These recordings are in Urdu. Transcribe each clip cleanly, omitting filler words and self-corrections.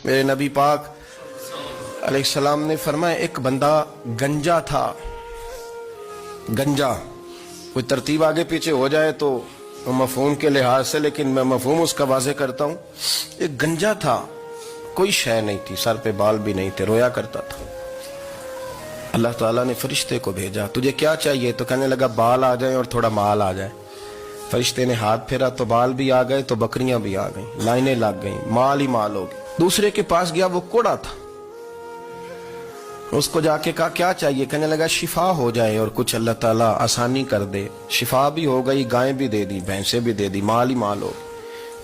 میرے نبی پاک علیہ السلام نے فرمایا ایک بندہ گنجا تھا. گنجا کوئی ترتیب آگے پیچھے ہو جائے تو مفہوم کے لحاظ سے، لیکن میں مفہوم اس کا واضح کرتا ہوں. ایک گنجا تھا، کوئی شے نہیں تھی، سر پہ بال بھی نہیں تھے، رویا کرتا تھا. اللہ تعالیٰ نے فرشتے کو بھیجا، تجھے کیا چاہیے؟ تو کہنے لگا بال آ جائیں اور تھوڑا مال آ جائے. فرشتے نے ہاتھ پھیرا تو بال بھی آ گئے تو بکریاں بھی آ گئیں، لائنیں لگ گئیں، مال ہی مال ہو گئے. دوسرے کے پاس گیا، وہ کوڑا تھا. اس کو جا کے کہا کیا چاہیے؟ کہنے لگا شفا ہو جائے اور کچھ اللہ تعالیٰ آسانی کر دے. شفا بھی ہو گئی، گائیں بھی دے دی، بھینسیں بھی دے دی، مال ہی مال ہو.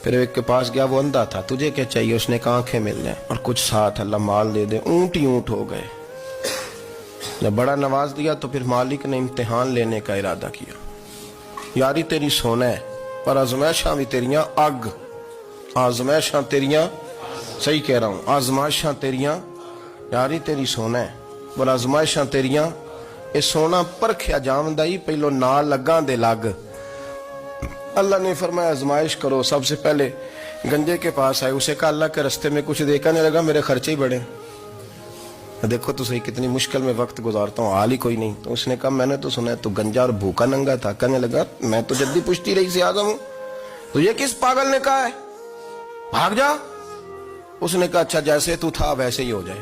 پھر ایک کے پاس گیا، وہ اندھا تھا، تجھے کیا چاہیے؟ اس نے کہا آنکھیں مل جائیں اور کچھ ساتھ اللہ مال دے دے. اونٹ ہی اونٹ ہو گئے. جب بڑا نواز دیا تو پھر مالک نے امتحان لینے کا ارادہ کیا. یاری تیری سونا ہے پر آزمائشاں بھی تیریاں اگ. آزمائشاں تیریاں، صحیح کہہ رہا ہوں، آزمائشاں تیریاں، یاری تیری سونا ہے پر آزمائشاں تیریاں. یہ سونا پرکھیا جاوندا ہی پہلو نال لگاں دے لگ. اللہ نے فرمایا آزمائش کرو. سب سے پہلے گنجے کے پاس آئے، اسے کہا اللہ کے رستے میں کچھ دے. کہنے لگا میرے خرچے ہی بڑے. دیکھو تو صحیح کتنی مشکل میں وقت گزارتا ہوں، حال ہی کوئی نہیں. تو اس نے کہا میں نے تو سنا ہے تو گنجا اور بھوکا ننگا تھا. کہنے لگا میں تو جدی پشتی رئیس اعظم ہوں. تو یہ کس پاگل نے کہا ہے بھاگ جا؟ اس نے کہا اچھا جیسے تو تھا ویسے ہی ہو جائے.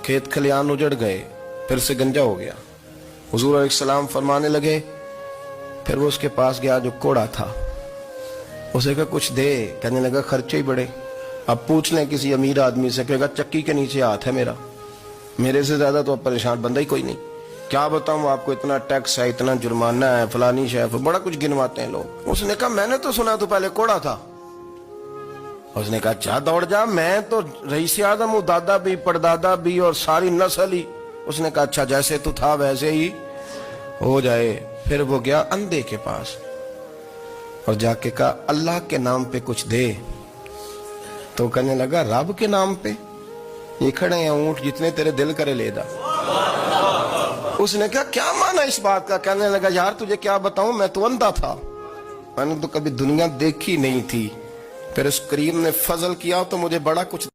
کھیت کھلیان اجڑ گئے، پھر سے گنجا ہو گیا. حضور علیہ السلام فرمانے لگے. پھر وہ اس کے پاس گیا جو کوڑا تھا، اسے کہا کچھ دے. کہنے لگا خرچے ہی بڑے. اب پوچھ لیں کسی امیر آدمی سے، کہے گا چکی کے نیچے ہاتھ ہے میرا، میرے سے زیادہ تو اب پریشان بندہ ہی کوئی نہیں. کیا بتاؤں آپ کو، اتنا ٹیکس ہے، اتنا جرمانہ ہے، فلانی شے، بڑا کچھ گنواتے ہیں لوگ. اس نے کہا میں نے تو سنا تو پہلے کوڑا تھا. اس نے کہا اچھا دوڑ جا، میں تو رئیس اعظم ہوں، دادا بھی پردادا بھی اور ساری نسل ہی. اس نے کہا اچھا جیسے تو تھا ویسے ہی ہو جائے. پھر وہ گیا اندھے کے پاس اور جا کے کہا اللہ کے نام پہ کچھ دے. تو کہنے لگا رب کے نام پہ؟ یہ کھڑے ہیں اونٹ، جتنے تیرے دل کرے لے دا. اس نے کہا کیا معنی اس بات کا؟ کہنے لگا یار تجھے کیا بتاؤں، میں تو اندھا تھا، میں نے تو کبھی دنیا دیکھی نہیں تھی. پھر اس کریم نے فضل کیا تو مجھے بڑا کچھ